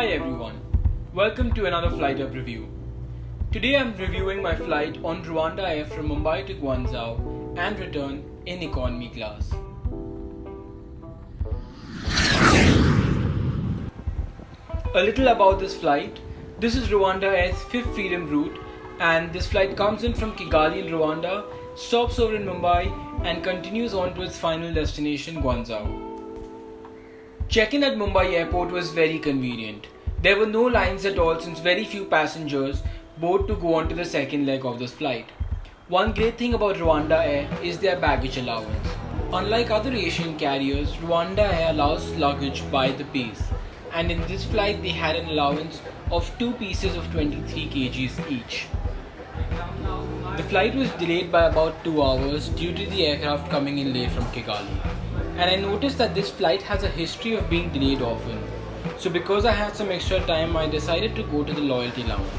Hi everyone, welcome to another flight up review. Today I'm reviewing my flight on RwandAir from Mumbai to Guangzhou and return in economy class. A little about this flight. This is RwandAir's 5th freedom route and this flight comes in from Kigali in Rwanda, stops over in Mumbai and continues on to its final destination Guangzhou. Check-in at Mumbai airport was very convenient. There were no lines at all since very few passengers board to go on to the second leg of this flight. One great thing about RwandAir is their baggage allowance. Unlike other Asian carriers, RwandAir allows luggage by the piece, and in this flight they had an allowance of 2 pieces of 23 kgs each. The flight was delayed by about 2 hours due to the aircraft coming in late from Kigali. And I noticed that this flight has a history of being delayed often. So because I had some extra time, I decided to go to the loyalty lounge.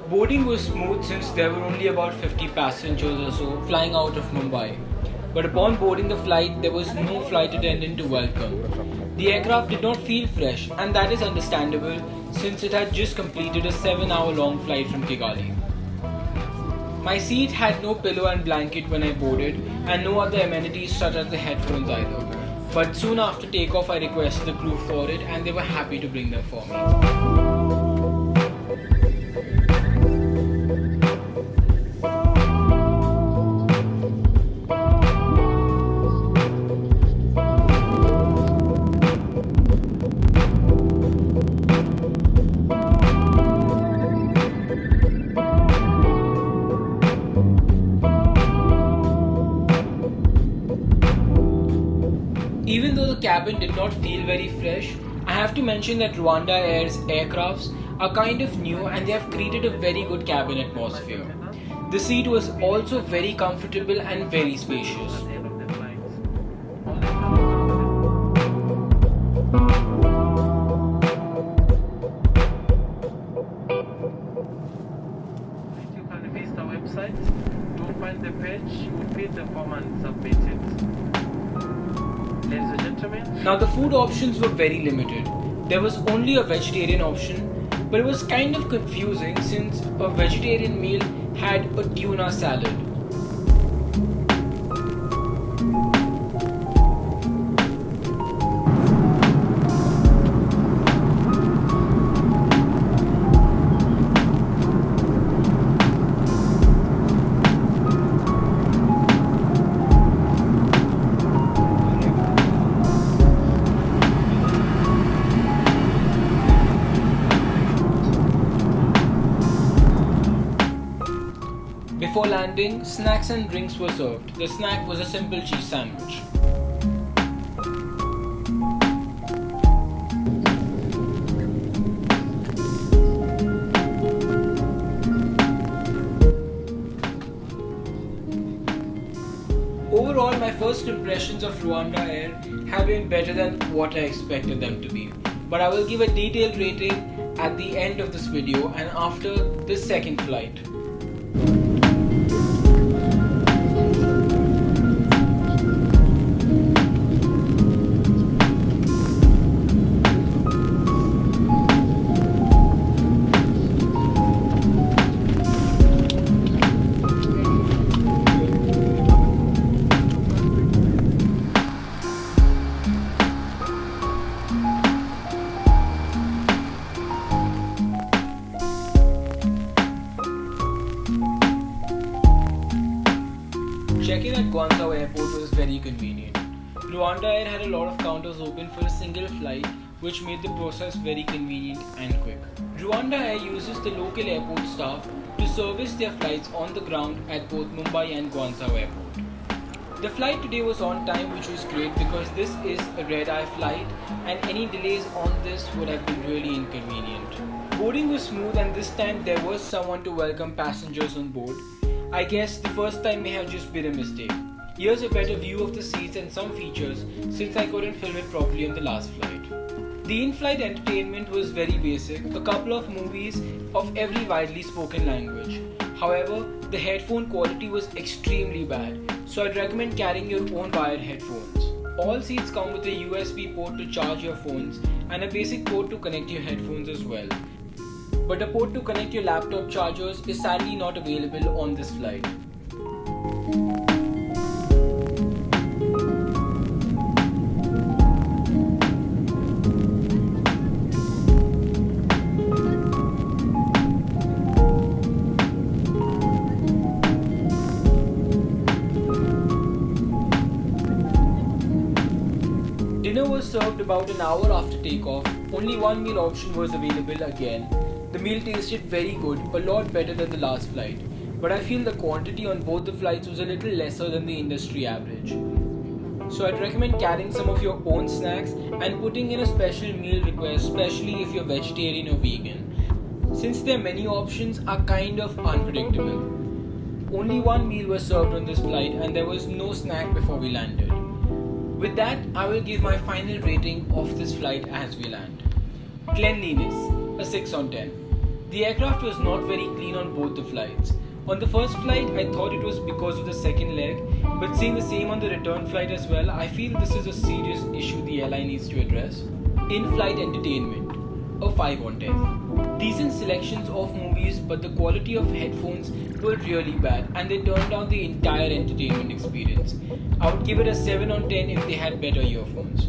Boarding was smooth since there were only about 50 passengers or so flying out of Mumbai. But upon boarding the flight, there was no flight attendant to welcome. The aircraft did not feel fresh, and that is understandable since it had just completed a 7-hour-long flight from Kigali. My seat had no pillow and blanket when I boarded, and no other amenities such as the headphones either. But soon after takeoff, I requested the crew for it, and they were happy to bring them for me. Even though the cabin did not feel very fresh, I have to mention that RwandAir's aircrafts are kind of new and they have created a very good cabin atmosphere. The seat was also very comfortable and very spacious. You can visit our website to find the page, you fill the form and submit it. Ladies and gentlemen. Now the food options were very limited. There was only a vegetarian option, but it was kind of confusing since a vegetarian meal had a tuna salad. Before landing, snacks and drinks were served. The snack was a simple cheese sandwich. Overall, my first impressions of RwandAir have been better than what I expected them to be. But I will give a detailed rating at the end of this video and after the second flight. Check-in at Guangzhou airport was very convenient. RwandAir had a lot of counters open for a single flight, which made the process very convenient and quick. RwandAir uses the local airport staff to service their flights on the ground at both Mumbai and Guangzhou airport. The flight today was on time, which was great because this is a red-eye flight and any delays on this would have been really inconvenient. Boarding was smooth and this time there was someone to welcome passengers on board. I guess the first time may have just been a mistake. Here's a better view of the seats and some features since I couldn't film it properly on the last flight. The in-flight entertainment was very basic, a couple of movies of every widely spoken language. However, the headphone quality was extremely bad, so I'd recommend carrying your own wired headphones. All seats come with a USB port to charge your phones and a basic port to connect your headphones as well. But a port to connect your laptop chargers is sadly not available on this flight. Dinner was served about an hour after takeoff. Only one meal option was available again. The meal tasted very good, a lot better than the last flight. But I feel the quantity on both the flights was a little lesser than the industry average. So I'd recommend carrying some of your own snacks and putting in a special meal request, especially if you're vegetarian or vegan, since their menu options are kind of unpredictable. Only one meal was served on this flight and there was no snack before we landed. With that, I will give my final rating of this flight as we land. Cleanliness, a 6 on 10. The aircraft was not very clean on both the flights. On the first flight, I thought it was because of the second leg, but seeing the same on the return flight as well, I feel this is a serious issue the airline needs to address. In-flight entertainment, a 5 on 10. Decent selections of movies, but the quality of headphones were really bad and they turned down the entire entertainment experience. I would give it a 7 on 10 if they had better earphones.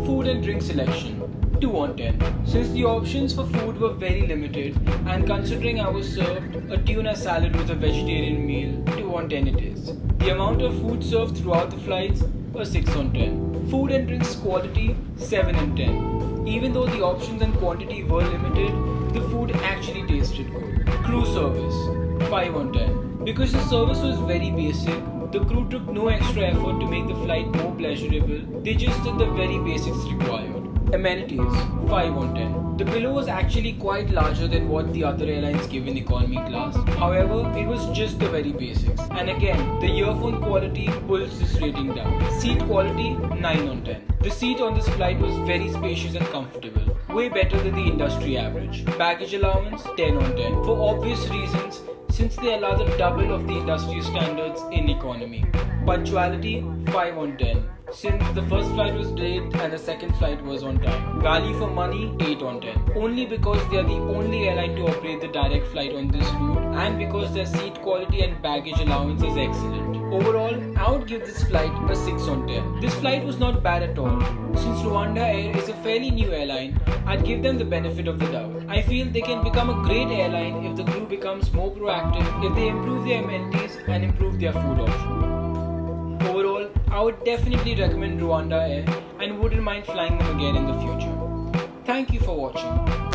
Food and drink selection, 2 on 10. Since the options for food were very limited and considering I was served a tuna salad with a vegetarian meal, 2 on 10 it is. The amount of food served throughout the flights, a 6 on 10. Food and drinks quality, 7 on 10. Even though the options and quantity were limited, the food actually tasted good. Crew service, 5 on 10. Because the service was very basic, the crew took no extra effort to make the flight more pleasurable, they just did the very basics required. Amenities, 5 on 10. The pillow was actually quite larger than what the other airlines give in economy class. However, it was just the very basics. And again, the earphone quality pulls this rating down. Seat quality, 9 on 10. The seat on this flight was very spacious and comfortable, way better than the industry average. Baggage allowance, 10 on 10. For obvious reasons, since they allow the double of the industry standards in economy. Punctuality, 5 on 10. Since the first flight was delayed and the second flight was on time. Value for money, 8 on 10. Only because they are the only airline to operate the direct flight on this route and because their seat quality and baggage allowance is excellent. Overall, I would give this flight a 6 on 10. This flight was not bad at all. Since RwandAir is a fairly new airline, I'd give them the benefit of the doubt. I feel they can become a great airline if the crew becomes more proactive, if they improve their amenities and improve their food options. Overall, I would definitely recommend RwandAir and wouldn't mind flying them again in the future. Thank you for watching.